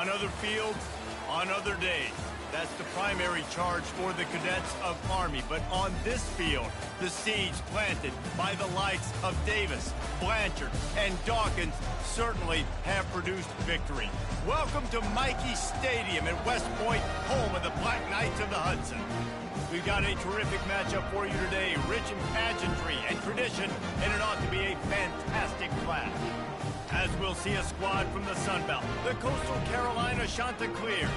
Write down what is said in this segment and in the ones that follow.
On other fields, on other days. That's the primary charge for the cadets of Army. But on this field, the seeds planted by the likes of Davis, Blanchard, and Dawkins certainly have produced victory. Welcome to Mikey Stadium at West Point, home of the Black Knights of the Hudson. We've got a terrific matchup for you today, rich in pageantry and tradition, and it ought to be a fantastic clash. As we'll see a squad from the Sun Belt, the Coastal Carolina Chanticleers,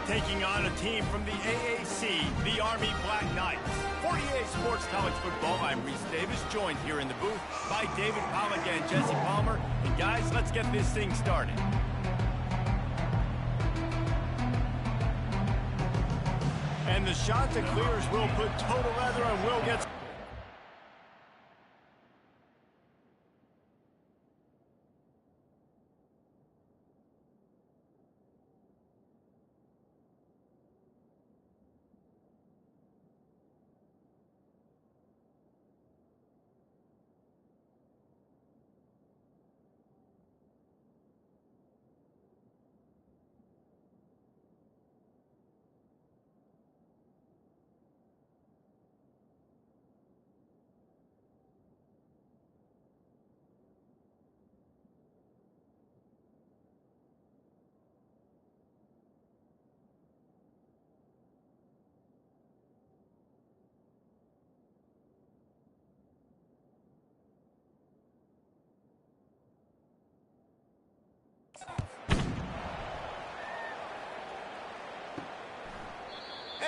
taking on a team from the AAC, the Army Black Knights. For EA Sports College Football, I'm Reese Davis, joined here in the booth by David Pollack and Jesse Palmer. And guys, let's get this thing started. And the Chanticleers will put total leather and will get...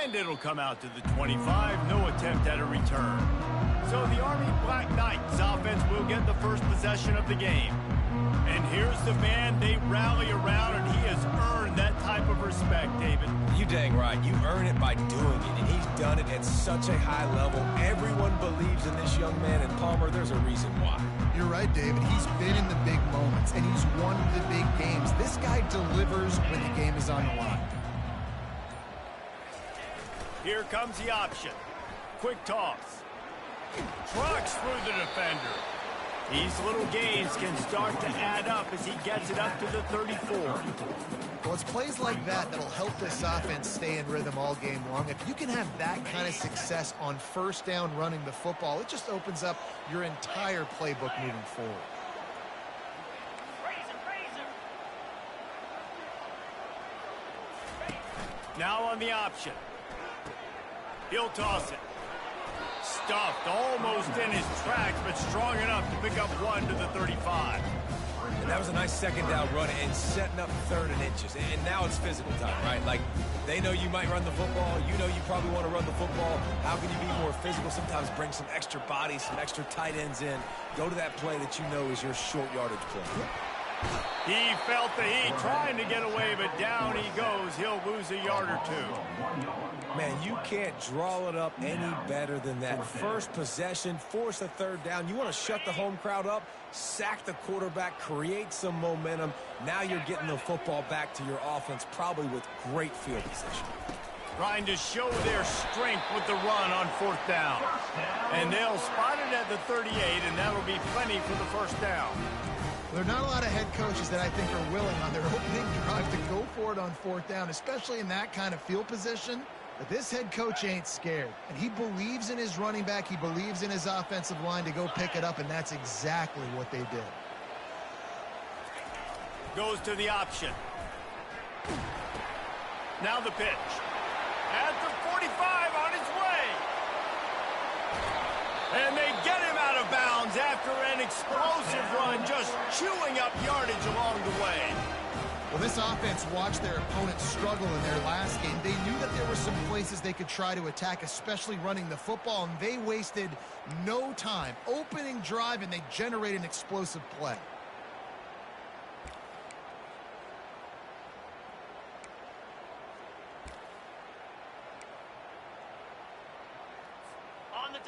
And it'll come out to the 25, no attempt at a return. So the Army Black Knights offense will get the first possession of the game. And here's the man they rally around, and he has earned that type of respect, David. You dang right. You earn it by doing it, and he's done it at such a high level. Everyone believes in this young man, and Palmer, there's a reason why. You're right, David. He's been in the big moments, and he's won the big games. This guy delivers when the game is on the line. Here comes the option. Quick toss. Trucks through the defender. These little gains can start to add up as he gets it up to the 34. Well, it's plays like that that'll help this offense stay in rhythm all game long. If you can have that kind of success on first down running the football, it just opens up your entire playbook moving forward. Now on the option. He'll toss it. Stuffed almost in his tracks, but strong enough to pick up one to the 35. And that was a nice second down run and setting up 3rd and inches. And now it's physical time, right? Like, they know you might run the football. You know you probably want to run the football. How can you be more physical? Sometimes bring some extra bodies, some extra tight ends in. Go to that play that you know is your short yardage play. He felt the heat trying to get away, but down he goes. He'll lose a yard or two. Man, you can't draw it up any better than that. First possession, force a 3rd down. You want to shut the home crowd up, sack the quarterback, create some momentum. Now you're getting the football back to your offense, probably with great field position. Trying to show their strength with the run on 4th down. And they'll spot it at the 38, and that'll be plenty for the first down. There are not a lot of head coaches that I think are willing on their opening drive to go for it on 4th down, especially in that kind of field position. But this head coach ain't scared. And he believes in his running back. He believes in his offensive line to go pick it up, and that's exactly what they did. Goes to the option. Now the pitch. At the 45 on his way. And they get him out of bounds after an explosive run, just chewing up yardage along the way. Well, this offense watched their opponents struggle in their last game. They knew that there were some places they could try to attack, especially running the football, and they wasted no time. Opening drive, and they generated an explosive play.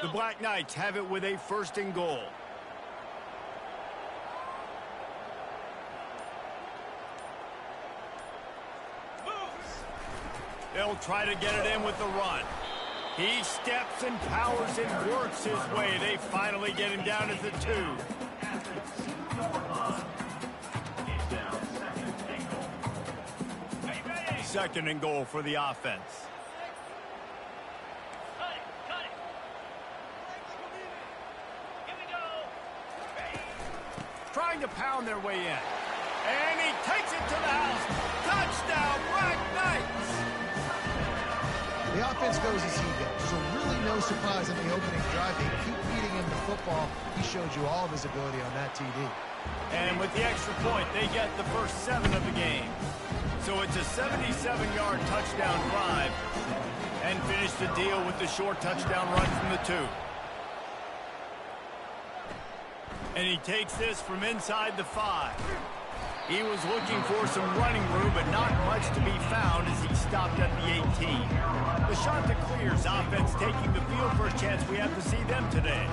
The Black Knights have it with a 1st and goal. They'll try to get it in with the run. He steps and powers and works his way. They finally get him down at the 2. second and goal for the offense. Trying to pound their way in. And he takes it to the house. Touchdown, Black Knights! The offense goes as he goes, so really no surprise in the opening drive. They keep feeding him the football. He showed you all of his ability on that TD. And with the extra point, they get the first 7 of the game. So it's a 77-yard touchdown drive. And finish the deal with the short touchdown run from the 2. And he takes this from inside the 5. He was looking for some running room, but not much to be found as he stopped at the 18. The shot to clears, offense taking the field for a chance. We have to see them today.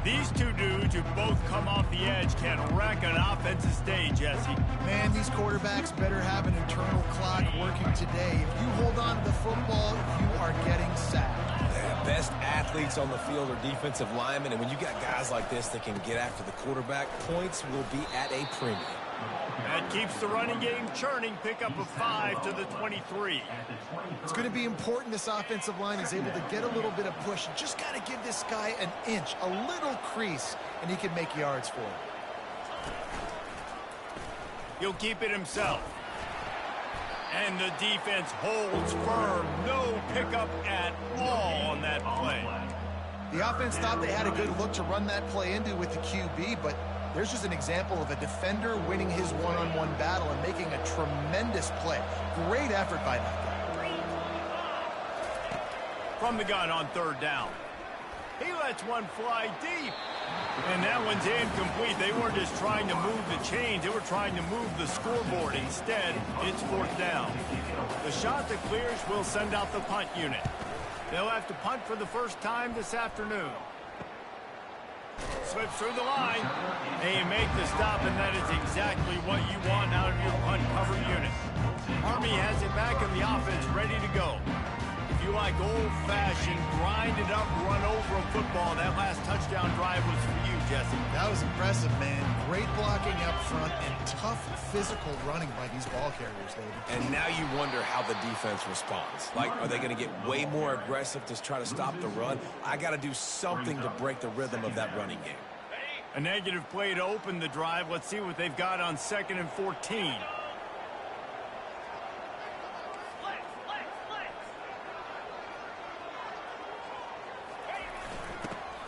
These two dudes who both come off the edge can wreck an offensive day, Jesse. Man, these quarterbacks better have an internal clock working today. If you hold on to the football, you are getting sacked. Yeah, best athletes on the field are defensive linemen, and when you got guys like this that can get after the quarterback, points will be at a premium. That keeps the running game churning. Pick up a 5 to the 23. It's going to be important this offensive line is able to get a little bit of push. Just got to give this guy an inch, a little crease, and he can make yards for it. He'll keep it himself. And the defense holds firm. No pickup at all on that play. The offense thought they had a good look to run that play into with the QB, but there's just an example of a defender winning his one-on-one battle and making a tremendous play. Great effort by that guy. From the gun on 3rd down. He lets one fly deep. And that one's incomplete. They weren't just trying to move the chains. They were trying to move the scoreboard. Instead, it's 4th down. The shot that clears will send out the punt unit. They'll have to punt for the first time this afternoon. Slips through the line. They make the stop, and that is exactly what you want out of your punt cover unit. Army has it back in the offense, ready to go. If you like old-fashioned, grind-it-up, run-over a football, that last touchdown drive was for you, Jesse. That was impressive, man. Great blocking up front and tough physical running by these ball carriers, David. And now you wonder how the defense responds. Like, are they going to get way more aggressive to try to stop the run? I got to do something to break the rhythm of that running game. A negative play to open the drive. Let's see what they've got on 2nd and 14.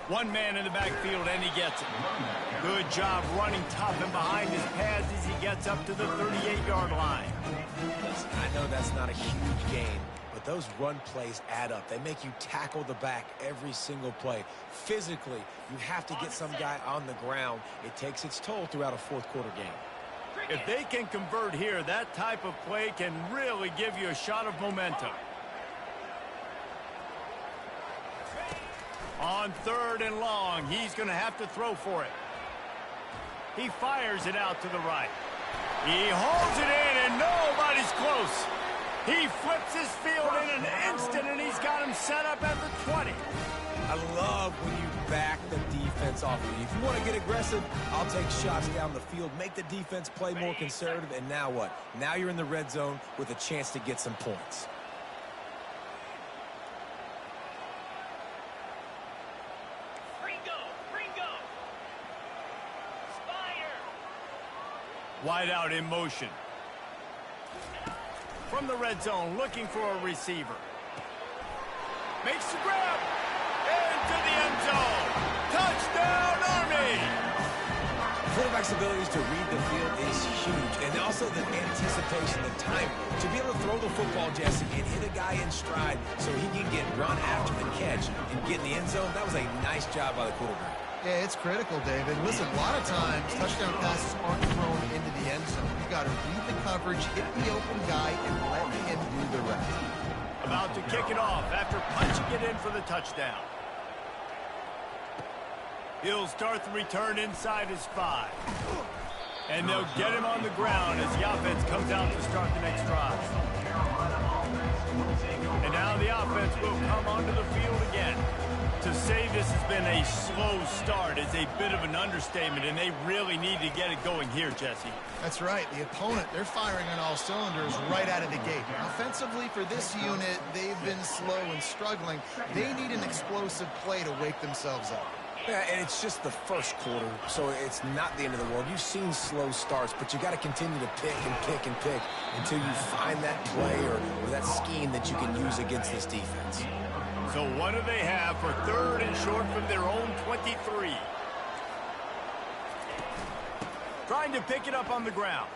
One man in the backfield, and he gets it. Good job running tough and behind his pads as he gets up to the 38-yard line. Listen, I know that's not a huge game, but those run plays add up. They make you tackle the back every single play. Physically, you have to get some guy on the ground. It takes its toll throughout a 4th quarter game. If they can convert here, that type of play can really give you a shot of momentum. On 3rd and long, he's going to have to throw for it. He fires it out to the right. He holds it in, and nobody's close. He flips his field in an instant, and he's got him set up at the 20. I love when you back the defense off of you. If you want to get aggressive, I'll take shots down the field, make the defense play more conservative, and now what? Now you're in the red zone with a chance to get some points. Wide out in motion. From the red zone, looking for a receiver. Makes the grab. Into the end zone. Touchdown, Army! Quarterback's abilities to read the field is huge. And also the anticipation, the time to be able to throw the football, Jesse, and hit a guy in stride so he can get run after the catch and get in the end zone. That was a nice job by the quarterback. Yeah, it's critical, David. Listen, a lot of times, touchdown passes aren't thrown into the end zone. You got to read the coverage, hit the open guy, and let him do the rest. About to kick it off after punching it in for the touchdown. He'll start the return inside his 5. And they'll get him on the ground as the offense comes out to start the next drive. And now the offense will come onto the field again. To say this has been a slow start is a bit of an understatement, and they really need to get it going here, Jesse. That's right. The opponent, they're firing on all cylinders right out of the gate. Offensively, for this unit, they've been slow and struggling. They need an explosive play to wake themselves up. Yeah, and it's just the first quarter, so it's not the end of the world. You've seen slow starts, but you got to continue to pick and pick and pick until you find that play or that scheme that you can use against this defense. So what do they have for 3rd and short from their own 23? Trying to pick it up on the ground.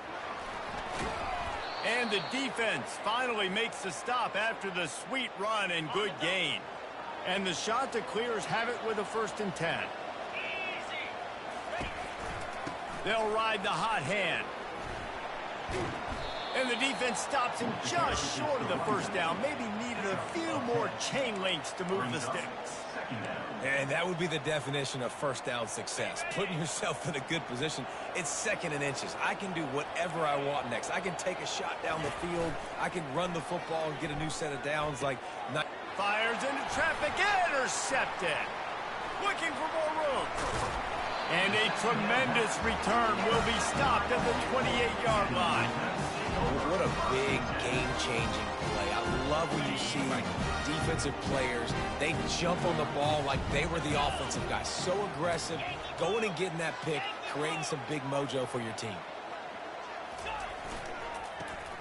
And the defense finally makes the stop after the sweet run and good gain. And the shot to clears have it with a 1st and 10. They'll ride the hot hand. And the defense stops him just short of the 1st down. Maybe needed a few more chain links to move the sticks. And that would be the definition of 1st down success. Putting yourself in a good position. It's 2nd and inches. I can do whatever I want next. I can take a shot down the field. I can run the football and get a new set of downs. Fires into traffic, intercepted. Looking for more room. And a tremendous return will be stopped at the 28-yard line. What a big game-changing play. I love when you see defensive players, they jump on the ball like they were the offensive guy. So aggressive, going and getting that pick, creating some big mojo for your team.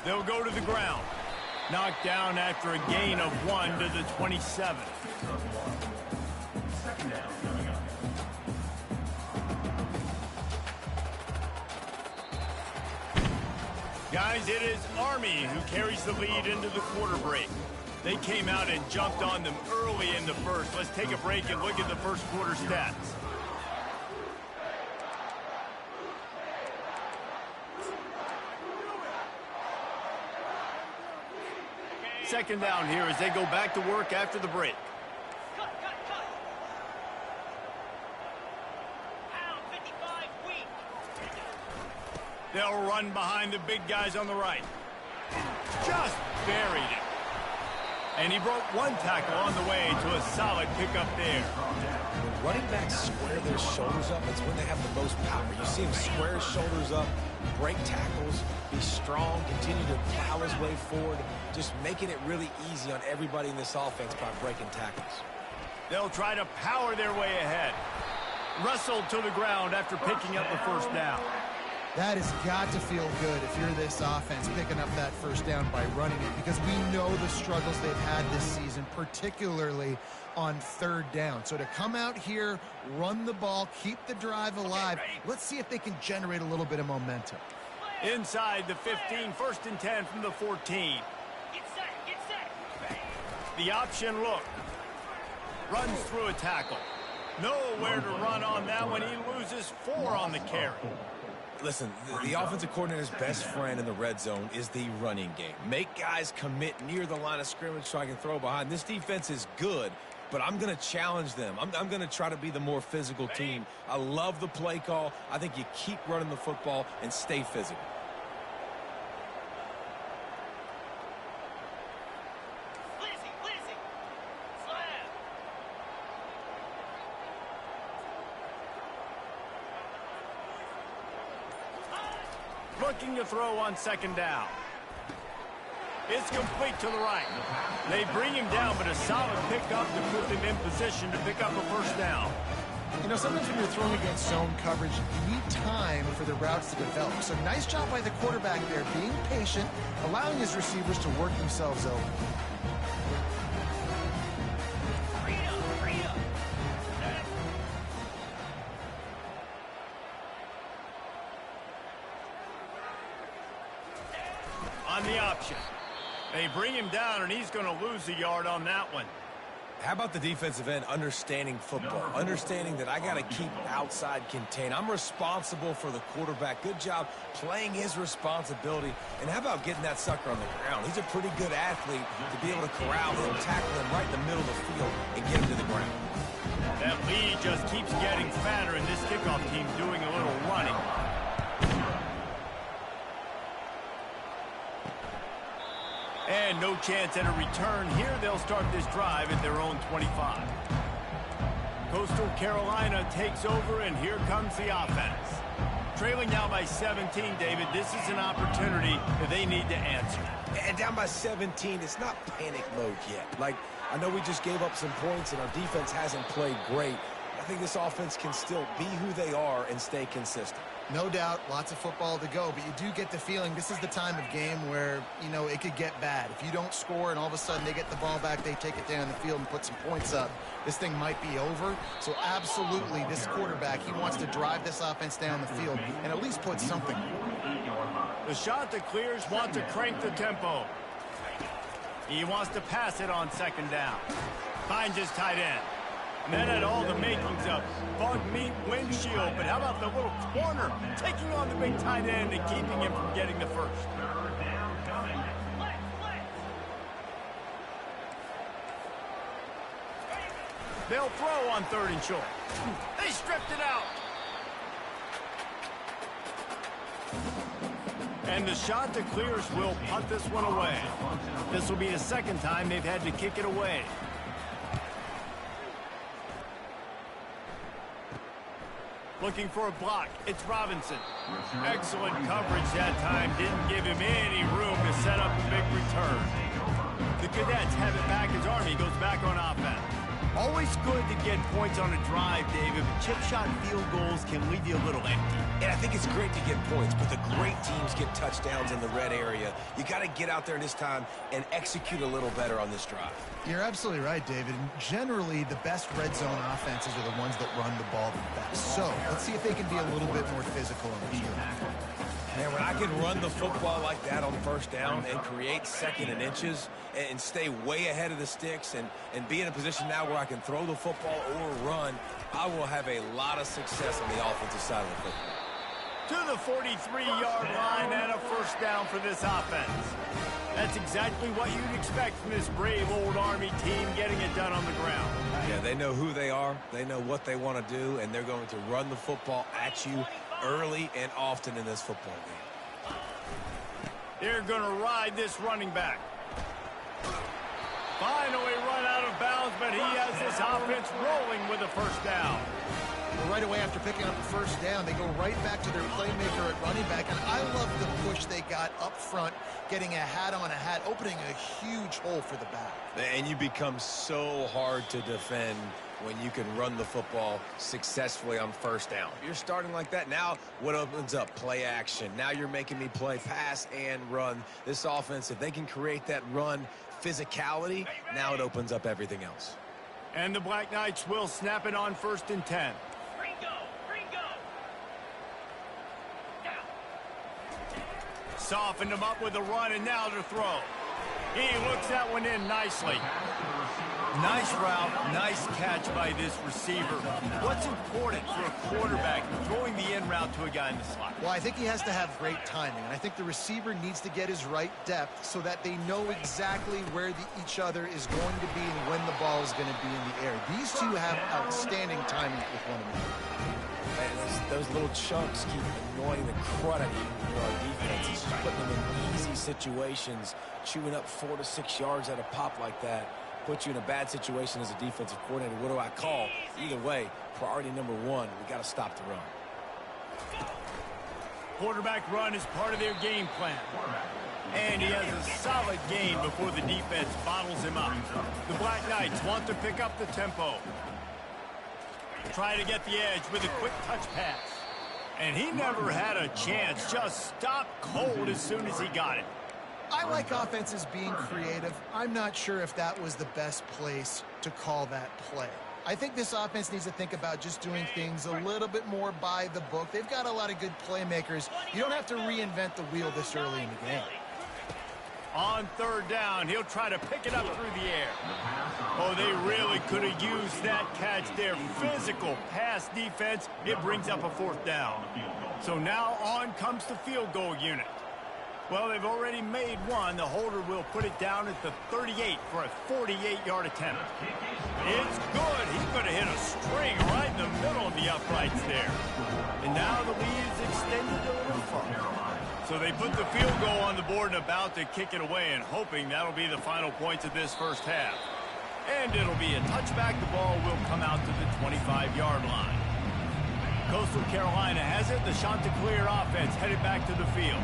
They'll go to the ground. Knocked down after a gain of 1 to the 27. Guys, it is Army who carries the lead into the quarter break. They came out and jumped on them early in the first. Let's take a break and look at the first quarter stats. Second down here as they go back to work after the break. They'll run behind the big guys on the right. Just buried it. And he broke one tackle on the way to a solid pickup there. When running backs square their shoulders up, it's when they have the most power. You see him square his shoulders up, break tackles, be strong, continue to plow his way forward, just making it really easy on everybody in this offense by breaking tackles. They'll try to power their way ahead. Wrestled to the ground after picking up the 1st down. That has got to feel good if you're this offense picking up that 1st down by running it, because we know the struggles they've had this season, particularly on 3rd down. So to come out here, run the ball, keep the drive alive, let's see if they can generate a little bit of momentum. Inside the 15, 1st and 10 from the 14. Get set. The option look. Runs through a tackle. Nowhere to run on that one. He loses 4 on the carry. Listen, the offensive coordinator's best friend in the red zone is the running game. Make guys commit near the line of scrimmage so I can throw behind. This defense is good, but I'm going to challenge them. I'm going to try to be the more physical team. I love the play call. I think you keep running the football and stay physical. Looking to throw on 2nd down. It's complete to the right. They bring him down, but a solid pickup to put them in position to pick up a 1st down. You know, sometimes when you're throwing against zone coverage, you need time for the routes to develop. So nice job by the quarterback there, being patient, allowing his receivers to work themselves over. On the option. They bring him down, and he's going to lose a yard on that one. How about the defensive end understanding football, understanding that I got to keep outside contained. I'm responsible for the quarterback. Good job playing his responsibility. And how about getting that sucker on the ground? He's a pretty good athlete to be able to corral him, tackle him right in the middle of the field, and get him to the ground. That lead just keeps getting fatter, and this kickoff team doing a little running. And no chance at a return here. They'll start this drive at their own 25. Coastal Carolina takes over, and here comes the offense. Trailing now by 17, David. This is an opportunity that they need to answer. And down by 17, it's not panic mode yet. Like, I know we just gave up some points, and our defense hasn't played great. I think this offense can still be who they are and stay consistent. No doubt, lots of football to go, but you do get the feeling this is the time of game where, you know, it could get bad. If you don't score and all of a sudden they get the ball back, they take it down the field and put some points up, this thing might be over. So absolutely, this quarterback, he wants to drive this offense down the field and at least put something. The shot that clears wants to crank the tempo. He wants to pass it on second down. Finds his tight end. Then had all the makings of bug meat windshield, but how about the little corner taking on the big tight end and keeping him from getting the first? They'll throw on 3rd and short. They stripped it out. And the shot that clears will punt this one away. This will be the second time they've had to kick it away. Looking for a block. It's Robinson. Excellent coverage that time. Didn't give him any room to set up a big return. The Cadets have it back as Army goes back on offense. Always good to get points on a drive, David, but chip shot field goals can leave you a little empty. And I think it's great to get points, but the great teams get touchdowns in the red area. You got to get out there this time and execute a little better on this drive. You're absolutely right, David. And generally, the best red zone offenses are the ones that run the ball the best. So let's see if they can be a little bit more physical on the field. Man, when I can run the football like that on 1st down and create 2nd and inches and stay way ahead of the sticks and be in a position now where I can throw the football or run, I will have a lot of success on the offensive side of the football. To the 43-yard line and a 1st down for this offense. That's exactly what you'd expect from this brave old Army team getting it done on the ground. Yeah, they know who they are, they know what they want to do, and they're going to run the football at you early and often in this football game. They're going to ride this running back. Finally run out of bounds, but he has this offense rolling with a 1st down. Well, right away after picking up the 1st down, they go right back to their playmaker at running back. And I love the push they got up front, getting a hat on a hat, opening a huge hole for the back. And you become so hard to defend when you can run the football successfully on 1st down. You're starting like that. Now what opens up? Play action. Now you're making me play pass and run. This offense, if they can create that run physicality, now it opens up everything else. And the Black Knights will snap it on 1st and 10. Softened him up with a run, and now to throw. He looks that one in nicely. Nice route, nice catch by this receiver. What's important for a quarterback throwing the in route to a guy in the slot? Well, I think he has to have great timing, and I think the receiver needs to get his right depth so that they know exactly where each other is going to be and when the ball is going to be in the air. These two have outstanding timing with one another. And those little chunks keep annoying the crud out of you for our defense. It's just putting them in easy situations, chewing up 4 to 6 yards at a pop like that. Put you in a bad situation as a defensive coordinator. What do I call? Either way, priority number 1, we got to stop the run. Quarterback run is part of their game plan. And he has a solid gain before the defense bottles him up. The Black Knights want to pick up the tempo. Try to get the edge with a quick touch pass. And he never had a chance. Just stopped cold as soon as he got it. I like offenses being creative. I'm not sure if that was the best place to call that play. I think this offense needs to think about just doing things a little bit more by the book. They've got a lot of good playmakers. You don't have to reinvent the wheel this early in the game. On 3rd down, he'll try to pick it up through the air. Oh, they really could have used that catch there. Physical pass defense. It brings up a 4th down. So now on comes the field goal unit. Well, they've already made one. The holder will put it down at the 38 for a 48-yard attempt. It's good. He's going to hit a string right in the middle of the uprights there. And now the lead is extended a little further. So they put the field goal on the board and about to kick it away and hoping that'll be the final points of this 1st half. And it'll be a touchback. The ball will come out to the 25-yard line. Coastal Carolina has it. The Chanticleer offense headed back to the field.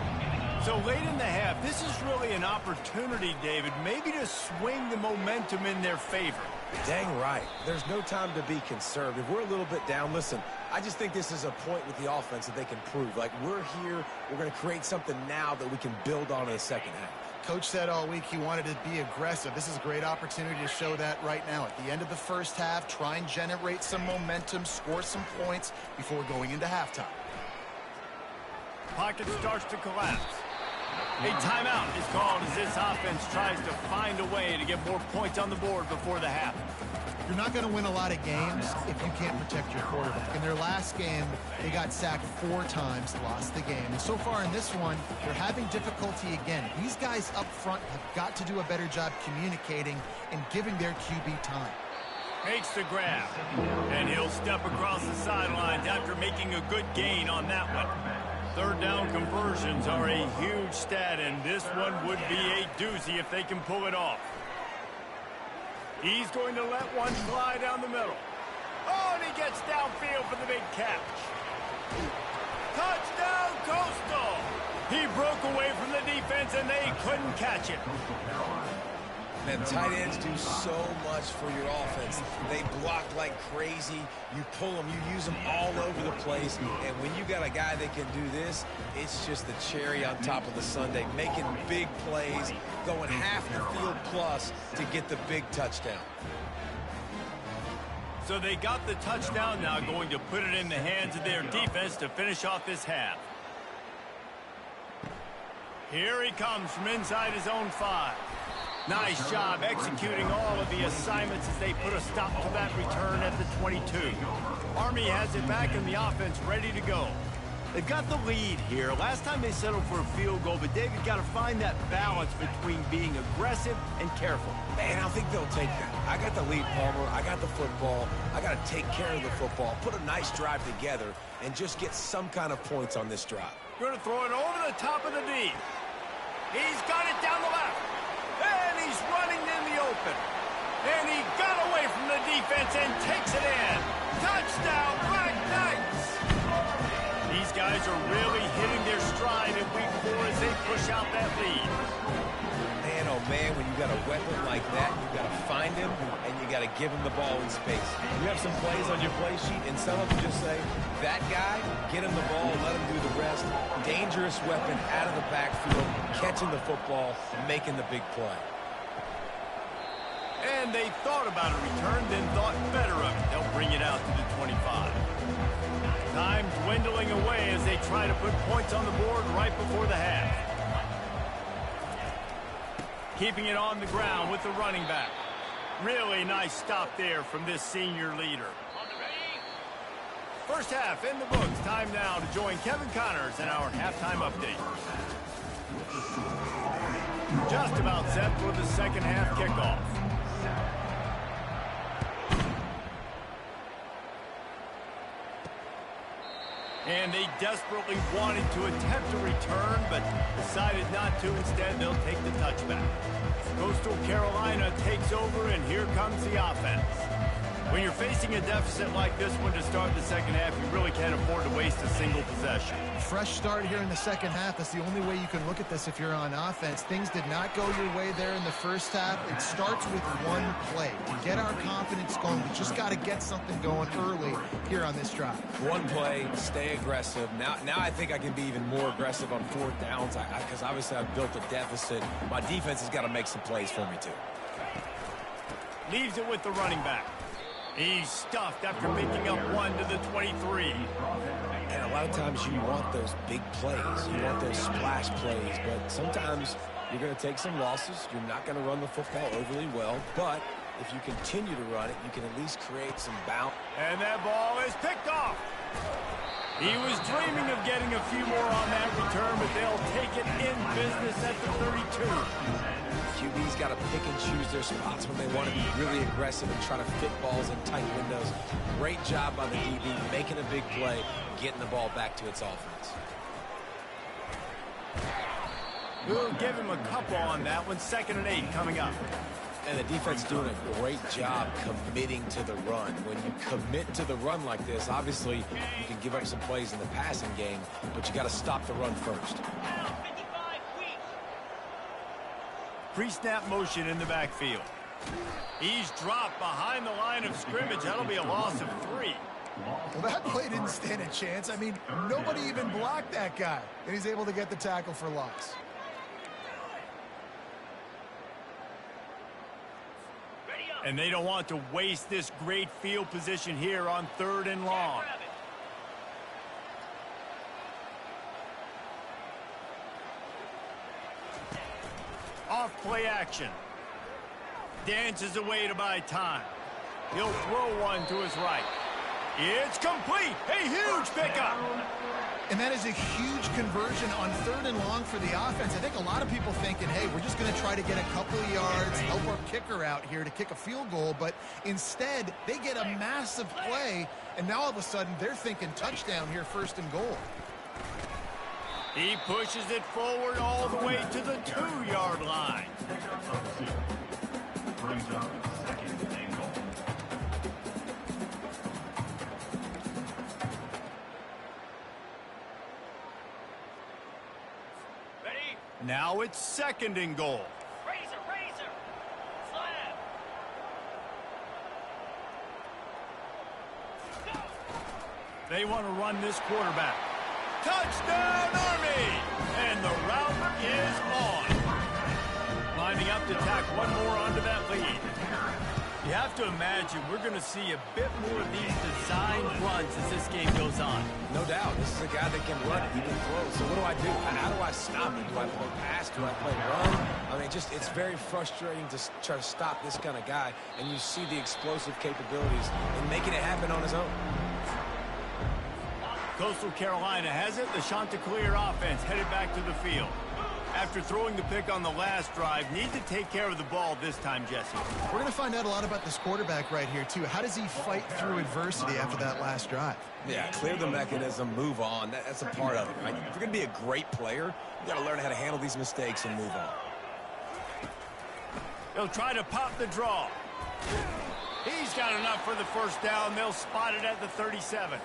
So late in the half, this is really an opportunity, David, maybe to swing the momentum in their favor. Dang right. There's no time to be conservative. We're a little bit down. Listen, I just think this is a point with the offense that they can prove. Like, we're here, we're going to create something now that we can build on in the second half. Coach said all week he wanted to be aggressive. This is a great opportunity to show that right now. At the end of the first half, try and generate some momentum, score some points before going into halftime. Pocket starts to collapse. A timeout is called as this offense tries to find a way to get more points on the board before the half. You're not going to win a lot of games if you can't protect your quarterback. In their last game, they got sacked 4 times, lost the game. And so far in this one, they're having difficulty again. These guys up front have got to do a better job communicating and giving their QB time. Makes the grab, and he'll step across the sidelines after making a good gain on that one. Third down conversions are a huge stat, and this one would be a doozy if they can pull it off. He's going to let one fly down the middle. Oh, and he gets downfield for the big catch. Touchdown, Coastal! He broke away from the defense, and they couldn't catch it. Man, tight ends do so much for your offense. They block like crazy. You pull them, you use them all over the place. And when you got a guy that can do this, it's just the cherry on top of the sundae, making big plays, going half the field plus to get the big touchdown. So they got the touchdown, now going to put it in the hands of their defense to finish off this half. Here he comes from inside his own 5. Nice job executing all of the assignments as they put a stop to that return at the 22. Army has it back in the offense ready to go. They've got the lead here. Last time they settled for a field goal, but David got to find that balance between being aggressive and careful. Man, I think they'll take that. I got the lead, Palmer. I got the football. I got to take care of the football, put a nice drive together, and just get some kind of points on this drive. Going to throw it over the top of the D. He's got it down the left. And he's running in the open. And he got away from the defense and takes it in. Touchdown, Black Knights! These guys are really hitting their stride in week 4 as they push out that lead. Man, oh man, when you got a weapon like that, you got to find him and you got to give him the ball in space. You have some plays on your play sheet, and some of them just say, that guy, get him the ball, let him do the rest. Dangerous weapon out of the backfield, catching the football, making the big play. And they thought about a return, then thought better of it. They'll bring it out to the 25. Time dwindling away as they try to put points on the board right before the half. Keeping it on the ground with the running back. Really nice stop there from this senior leader. First half in the books. Time now to join Kevin Connors in our halftime update. Just about set for the second half kickoff. And they desperately wanted to attempt a return, but decided not to. Instead, they'll take the touchback. Coastal Carolina takes over, and here comes the offense. When you're facing a deficit like this one to start the second half, you really can't afford to waste a single possession. Fresh start here in the second half. That's the only way you can look at this if you're on offense. Things did not go your way there in the first half. It starts with one play. To get our confidence going, we just got to get something going early here on this drive. One play, stay aggressive. Now I think I can be even more aggressive on 4th downs because obviously I've built a deficit. My defense has got to make some plays for me too. Leaves it with the running back. He's stuffed after picking up one to the 23. And a lot of times you want those big plays. You want those splash plays. But sometimes you're going to take some losses. You're not going to run the football overly well. But if you continue to run it, you can at least create some bounce. And that ball is picked off. He was dreaming of getting a few more on that return, but they'll take it in business at the 32. QB's got to pick and choose their spots when they want to be really aggressive and try to fit balls in tight windows. Great job by the DB, making a big play, getting the ball back to its offense. We'll give him a couple on that one. 2nd and 8 coming up. And the defense doing a great job committing to the run. When you commit to the run like this, obviously you can give up some plays in the passing game, but you got to stop the run first. Pre-snap motion in the backfield. He's dropped behind the line of scrimmage. That'll be a loss of 3. Well, that play didn't stand a chance. I mean, nobody even blocked that guy, and he's able to get the tackle for loss. And they don't want to waste this great field position here on 3rd and long. Off play action. Dances away to buy time. He'll throw one to his right. It's complete. A huge pickup. And that is a huge conversion on 3rd and long for the offense. I think a lot of people thinking, hey, we're just going to try to get a couple of yards, help our kicker out here to kick a field goal. But instead, they get a massive play, and now all of a sudden they're thinking touchdown here, 1st and goal. He pushes it forward all the way to the 2-yard line. Brings up 2nd and goal. Now it's 2nd and goal. Razor. Slam. They want to run this quarterback. Touchdown, Army! And the route is on. Lining up to tack one more onto that lead. You have to imagine we're going to see a bit more of these design runs as this game goes on. No doubt. This is a guy that can run. He can throw. So what do I do? How do I stop him? Do I play pass? Do I play run? I mean, it's very frustrating to try to stop this kind of guy, and you see the explosive capabilities in making it happen on his own. Coastal Carolina has it. The Chanticleer offense headed back to the field. After throwing the pick on the last drive, need to take care of the ball this time, Jesse. We're going to find out a lot about this quarterback right here, too. How does he fight through adversity after that last drive? Yeah, clear the mechanism, move on. That's a part of it, right? If you're going to be a great player, you got to learn how to handle these mistakes and move on. They'll try to pop the draw. He's got enough for the 1st down. They'll spot it at the 37.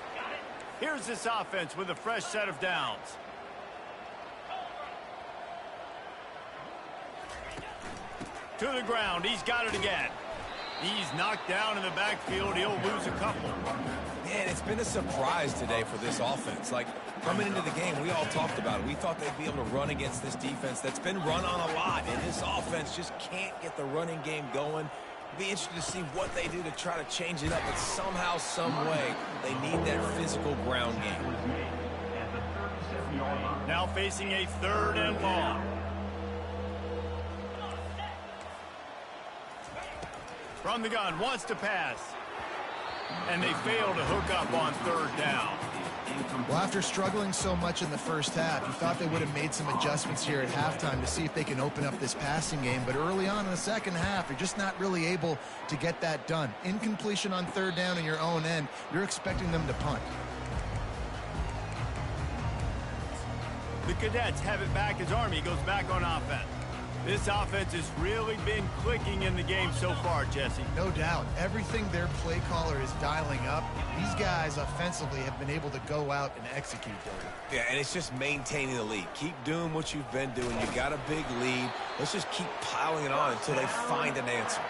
Here's this offense with a fresh set of downs. To the ground. He's got it again. He's knocked down in the backfield. He'll lose a couple. Man, it's been a surprise today for this offense. Like, coming into the game, we all talked about it. We thought they'd be able to run against this defense that's been run on a lot, and this offense just can't get the running game going. It'll be interesting to see what they do to try to change it up, but somehow, some way, they need that physical ground game. Now facing a 3rd and long. From the gun, wants to pass. And they fail to hook up on 3rd down. Well, after struggling so much in the first half, you thought they would have made some adjustments here at halftime to see if they can open up this passing game. But early on in the second half, you're just not really able to get that done. Incompletion on 3rd down in your own end, you're expecting them to punt. The Cadets have it back as Army goes back on offense. This offense has really been clicking in the game so far, Jesse. No doubt. Everything their play caller is dialing up, these guys offensively have been able to go out and execute there. Yeah, and it's just maintaining the lead. Keep doing what you've been doing. You got a big lead. Let's just keep piling it on until they find an answer.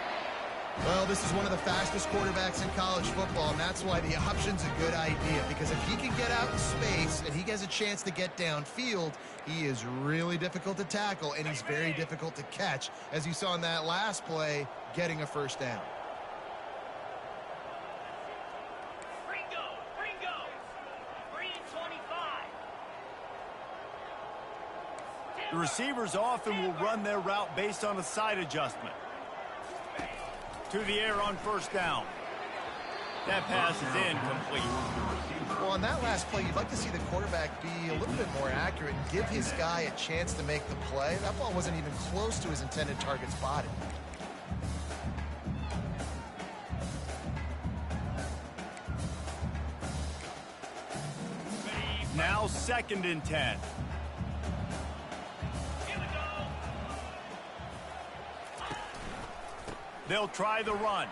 Well, this is one of the fastest quarterbacks in college football, and that's why the option's a good idea, because if he can get out in space and he has a chance to get downfield, he is really difficult to tackle, and he's very difficult to catch, as you saw in that last play, getting a 1st down. Ringo. 3-25. The receivers often will run their route based on a side adjustment. To the air on 1st down. That pass is incomplete. Well, on that last play, you'd like to see the quarterback be a little bit more accurate and give his guy a chance to make the play. That ball wasn't even close to his intended target's body. Now 2nd and 10. They'll try the run.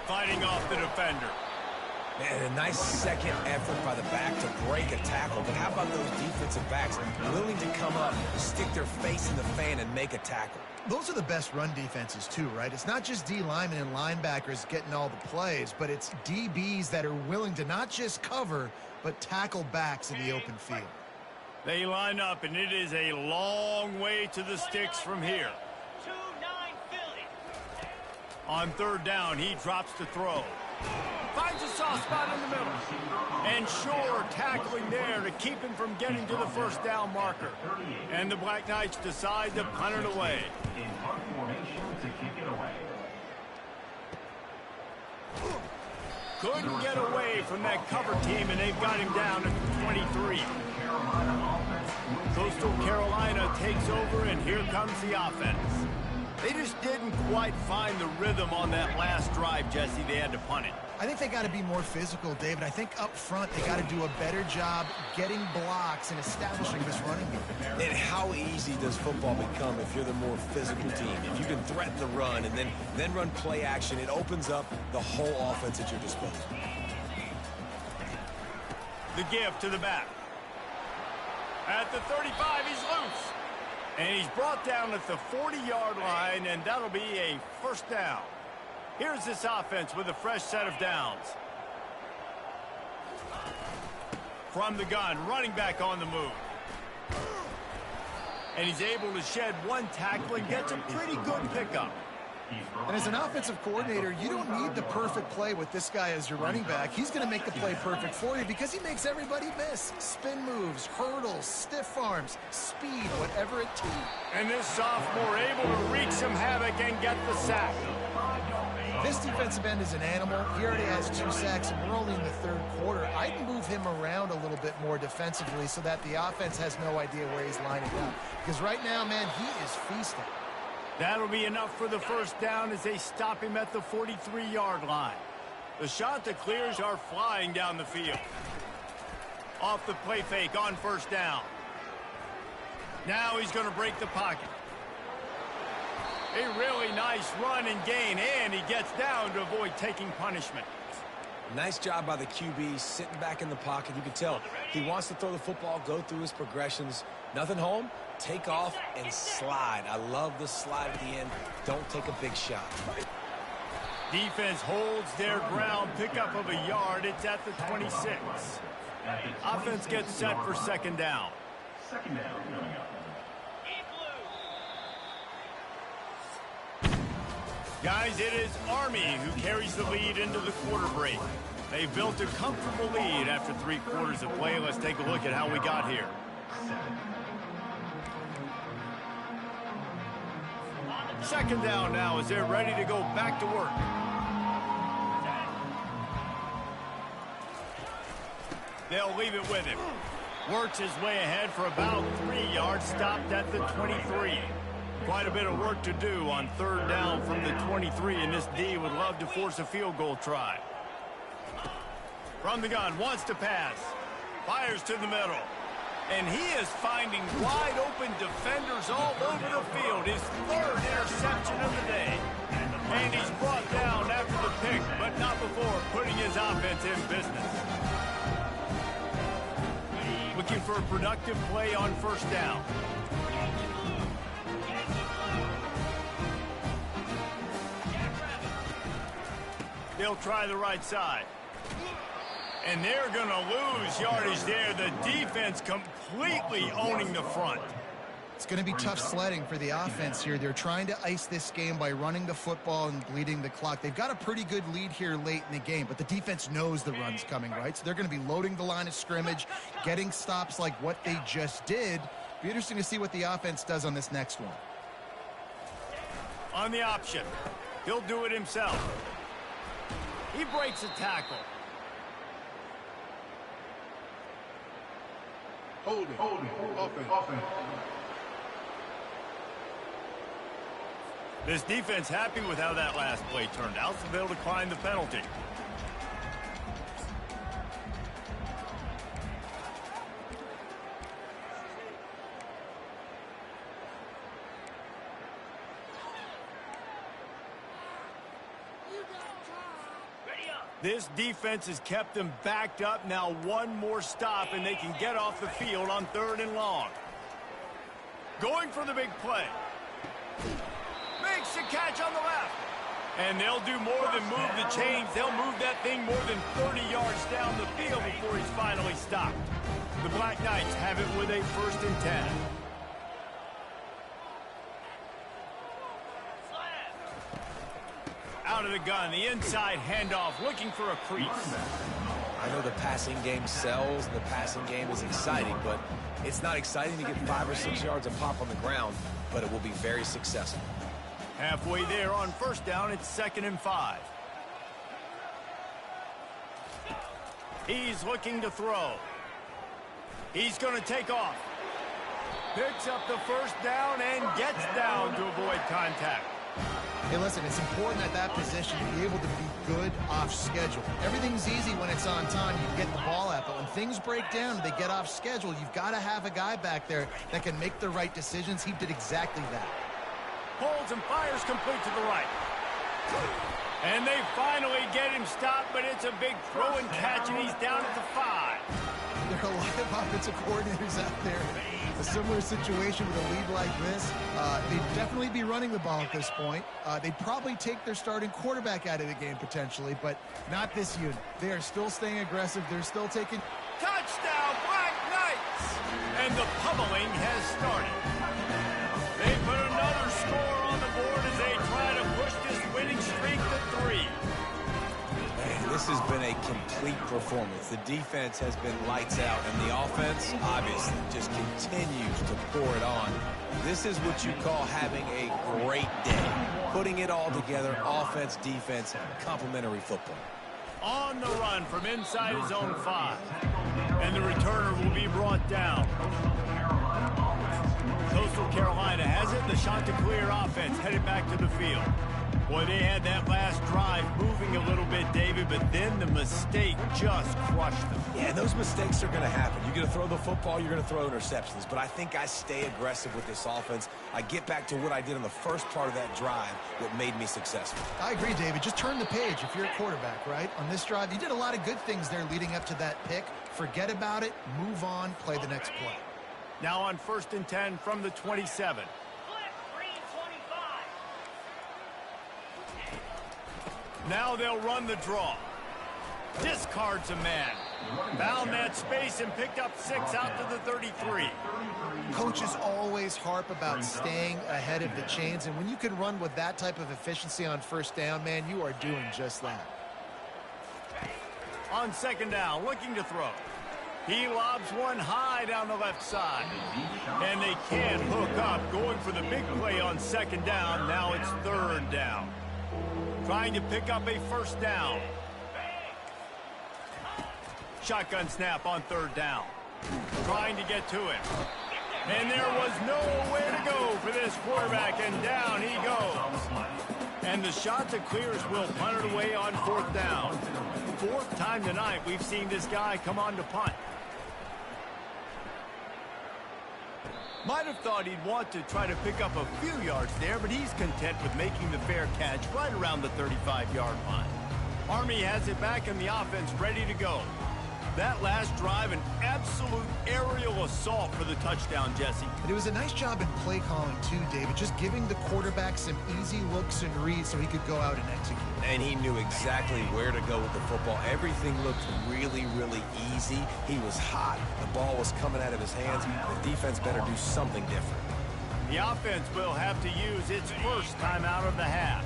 Fighting off the defender. Man, a nice second effort by the back to break a tackle. But how about those defensive backs willing to come up, stick their face in the fan, and make a tackle? Those are the best run defenses, too, right? It's not just D linemen and linebackers getting all the plays, but it's DBs that are willing to not just cover, but tackle backs in the open field. They line up, and it is a long way to the sticks from here. 2-9 Philly. On third down, he drops to throw. Finds a soft spot in the middle. And sure, tackling there to keep him from getting to the first down marker. And the Black Knights decide to punt it away. In punt formation to kick it away. Couldn't get away from that cover team, and they've got him down at the 23. Coastal Carolina takes over, and here comes the offense. They just didn't quite find the rhythm on that last drive, Jesse. They had to punt it. I think they got to be more physical, David. I think up front they got to do a better job getting blocks and establishing this running game. And how easy does football become if you're the more physical team? If you can threaten the run and then run play action, it opens up the whole offense at your disposal. The give to the back. At the 35, he's loose. And he's brought down at the 40-yard line, and that'll be a first down. Here's this offense with a fresh set of downs. From the gun, running back on the move. And he's able to shed one tackle and gets a pretty good pickup. And as an offensive coordinator, you don't need the perfect play with this guy as your running back. He's going to make the play perfect for you because he makes everybody miss. Spin moves, hurdles, stiff arms, speed, whatever it takes. And this sophomore able to wreak some havoc and get the sack. This defensive end is an animal. He already has 2 sacks, and we're only in the third quarter. I'd move him around a little bit more defensively so that the offense has no idea where he's lining up. Because right now, man, he is feasting. That'll be enough for the first down as they stop him at the 43-yard line. The Chanticleers are flying down the field. Off the play fake on first down. Now he's going to break the pocket. A really nice run and gain, and he gets down to avoid taking punishment. Nice job by the QB, sitting back in the pocket. You can tell he wants to throw the football, go through his progressions. Nothing home, take off, and slide. I love the slide at the end. Don't take a big shot. Defense holds their ground, pickup of a yard. It's at the 26. Offense gets set for second down. Second down coming up. Guys, it is Army who carries the lead into the quarter break. They've built a comfortable lead after 3 quarters of play. Let's take a look at how we got here. Second down now as they're ready to go back to work. They'll leave it with him. Works his way ahead for about 3 yards, stopped at the 23. Quite a bit of work to do on third down from the 23, and this D would love to force a field goal try. From the gun, wants to pass. Fires to the middle. And he is finding wide open defenders all over the field. His 3rd interception of the day. And he's brought down after the pick, but not before putting his offense in business. Looking for a productive play on first down. They'll try the right side. And they're going to lose yardage there. The defense completely owning the front. It's going to be tough sledding for the offense here. They're trying to ice this game by running the football and bleeding the clock. They've got a pretty good lead here late in the game, but the defense knows the run's coming, right? So they're going to be loading the line of scrimmage, getting stops like what they just did. Be interesting to see what the offense does on this next one. On the option, he'll do it himself. He breaks a tackle. Hold it. Offense. This defense happy with how that last play turned out, so they'll decline the penalty. This defense has kept them backed up. Now one more stop, and they can get off the field on 3rd and long. Going for the big play. Makes the catch on the left. And they'll do more than move the chains. They'll move that thing more than 30 yards down the field before he's finally stopped. The Black Knights have it with a 1st and 10. Out of the gun, the inside handoff, looking for a crease. I know the passing game sells and the passing game is exciting, but it's not exciting to get 5 or 6 yards of pop on the ground, but it will be very successful. Halfway there on 1st down, it's 2nd and 5. He's looking to throw. He's going to take off. Picks up the 1st down and gets down to avoid contact. Hey, listen, it's important at that position to be able to be good off schedule. Everything's easy when it's on time. You get the ball out, but when things break down, they get off schedule. You've got to have a guy back there that can make the right decisions. He did exactly that. Pulls and fires complete to the right. And they finally get him stopped, but it's a big throw and catch, and he's down at the 5. There are a lot of offensive coordinators out there. A similar situation with a lead like this. They'd definitely be running the ball at this point. They'd probably take their starting quarterback out of the game potentially, but not this unit. They are still staying aggressive. They're still taking... Touchdown, Black Knights! And the pummeling has started. They put another score on the board as they try to push this winning streak to 3. Man, this has been a complete performance. The defense has been lights out, and the offense, obviously, just continues to pour it on. This is what you call having a great day. Putting it all together, offense, defense, complementary football. On the run from inside his own 5. And the returner will be brought down. Coastal Carolina has it. The Chanticleer offense headed back to the field. Boy, they had that last drive moving a little bit, David, but then the mistake just crushed them. Yeah, those mistakes are going to happen. You're going to throw the football, you're going to throw interceptions. But I think I stay aggressive with this offense. I get back to what I did in the first part of that drive that made me successful. I agree, David. Just turn the page if you're a quarterback, right? On this drive, you did a lot of good things there leading up to that pick. Forget about it, move on, play the next play. Now on 1st and 10 from the 27. Now they'll run the draw. Discards a man. Found that space and picked up 6 out to the 33. Coaches always harp about staying ahead of the chains, and when you can run with that type of efficiency on 1st down, man, you are doing just that. On 2nd down, looking to throw. He lobs one high down the left side. And they can't hook up. Going for the big play on 2nd down. Now it's 3rd down. Trying to pick up a 1st down. Shotgun snap on 3rd down. Trying to get to him. And there was nowhere to go for this quarterback, and down he goes. And the Chanticleers will punt it away on 4th down. 4th time tonight we've seen this guy come on to punt. Might have thought he'd want to try to pick up a few yards there, but he's content with making the fair catch right around the 35-yard line. Army has it back and the offense ready to go. That last drive, an absolute aerial assault for the touchdown, Jesse. And it was a nice job in play calling too, David, just giving the quarterback some easy looks and reads so he could go out and execute. And he knew exactly where to go with the football. Everything looked really, really easy. He was hot. The ball was coming out of his hands. The defense better do something different. The offense will have to use its first time out of the half.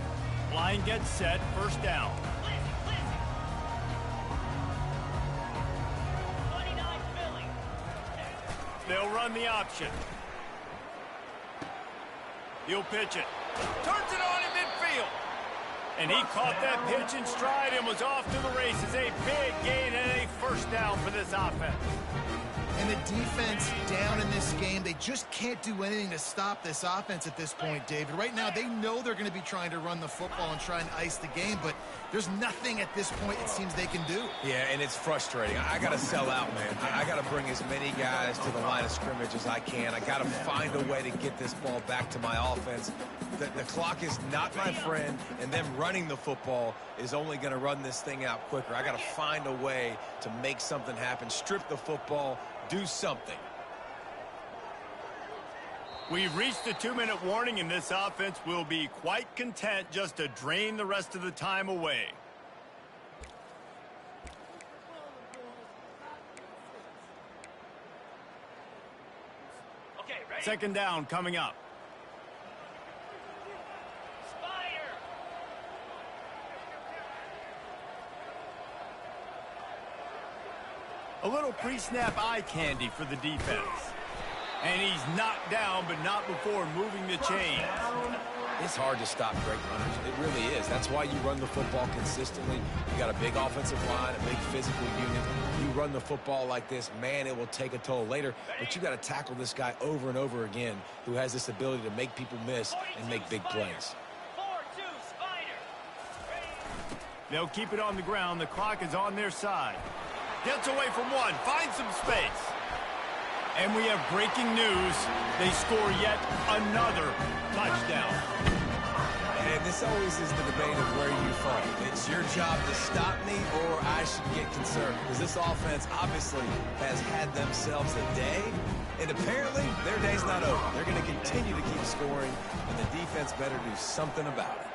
Line gets set, 1st down. They'll run the option. He'll pitch it. Turns it on in midfield. And he caught that pitch in stride and was off to the races. A big gain and a 1st down for this offense. And the defense down in this game, they just can't do anything to stop this offense at this point, David. Right now, they know they're going to be trying to run the football and try and ice the game, but there's nothing at this point it seems they can do. Yeah, and it's frustrating. I got to sell out, man. I got to bring as many guys to the line of scrimmage as I can. I got to find a way to get this ball back to my offense. The clock is not my friend, and them running the football is only going to run this thing out quicker. I got to find a way to make something happen, strip the football, do something. We've reached the 2-minute warning, and this offense will be quite content just to drain the rest of the time away. Okay, ready? Second down coming up. Spider. A little pre-snap eye candy for the defense. And he's knocked down, but not before moving the chain. It's hard to stop great runners. It really is. That's why you run the football consistently. You got a big offensive line, a big physical unit. You run the football like this, man, it will take a toll later. But you got to tackle this guy over and over again who has this ability to make people miss and make big plays. 4-2 Spider. They'll keep it on the ground. The clock is on their side. Gets away from one. Finds some space. And we have breaking news. They score yet another touchdown. And this always is the debate of where you fall. It's your job to stop me, or I should get concerned. Because this offense obviously has had themselves a day. And apparently, their day's not over. They're going to continue to keep scoring, and the defense better do something about it.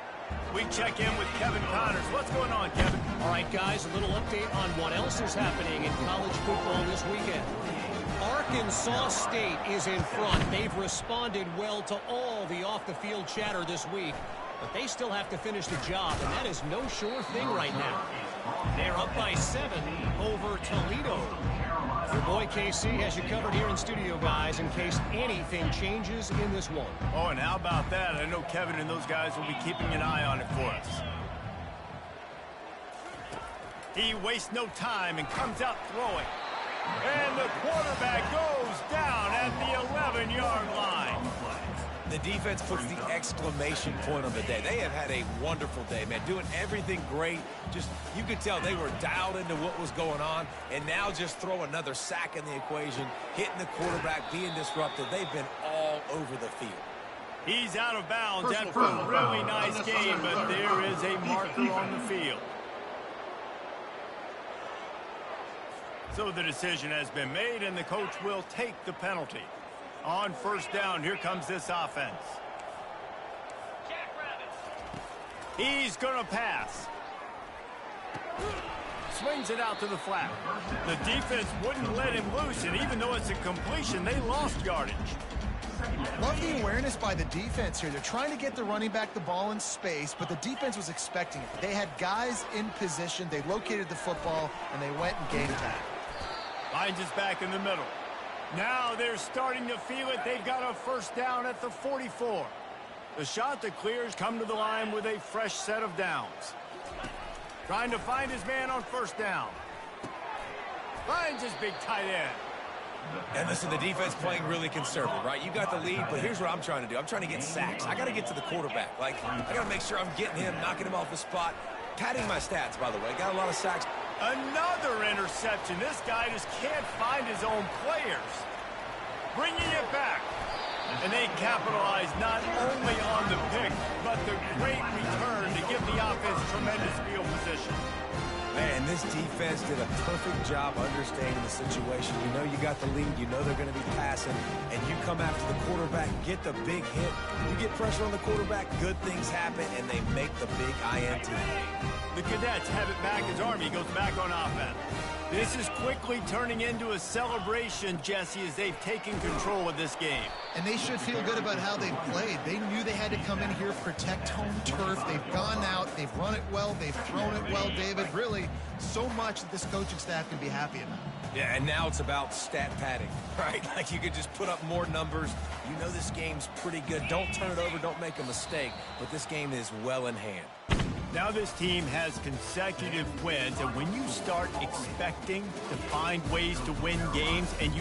We check in with Kevin Connors. What's going on, Kevin? All right, guys, a little update on what else is happening in college football this weekend. Arkansas State is in front. They've responded well to all the off-the-field chatter this week, but they still have to finish the job, and that is no sure thing right now. They're up by 7 over Toledo. Your boy KC has you covered here in studio, guys, in case anything changes in this one. Oh, and how about that? I know Kevin and those guys will be keeping an eye on it for us. He wastes no time and comes out throwing. And the quarterback goes down at the 11-yard line. The defense puts the exclamation point on the day. They have had a wonderful day, man, doing everything great. Just, you could tell they were dialed into what was going on, and now just throw another sack in the equation, hitting the quarterback, being disrupted. They've been all over the field. He's out of bounds after a really nice game, but there is a marker on the field. So the decision has been made, and the coach will take the penalty. On first down, here comes this offense. He's going to pass. Swings it out to the flat. The defense wouldn't let him loose, and even though it's a completion, they lost yardage. Love the awareness by the defense here. They're trying to get the running back the ball in space, but the defense was expecting it. They had guys in position. They located the football, and they went and gained it back. Finds us back in the middle. Now they're starting to feel it. They've got a first down at the 44. The shot that clears come to the line with a fresh set of downs. Trying to find his man on first down. Finds his big tight end. And listen, the defense playing really conservative, right? You got the lead, but here's what I'm trying to do. I'm trying to get sacks. I got to get to the quarterback. I got to make sure I'm getting him, knocking him off the spot. Padding my stats, by the way. Got a lot of sacks. Another interception. This guy just can't find his own players. Bringing it back. And they capitalize not only on the pick, but the great return to give the offense tremendous field position. Man, this defense did a perfect job understanding the situation. You know you got the lead. You know they're going to be passing. And you come after the quarterback, get the big hit. You get pressure on the quarterback, good things happen, and they make the big INT. The Cadets have it back as Army goes back on offense. This is quickly turning into a celebration, Jesse, as they've taken control of this game. And they should feel good about how they've played. They knew they had to come in here, protect home turf. They've gone out, they've run it well, they've thrown it well, David. Really, so much that this coaching staff can be happy about. Yeah, and now it's about stat padding, right? Like you could just put up more numbers. You know this game's pretty good. Don't turn it over, don't make a mistake. But this game is well in hand. Now this team has consecutive wins, and when you start expecting to find ways to win games and you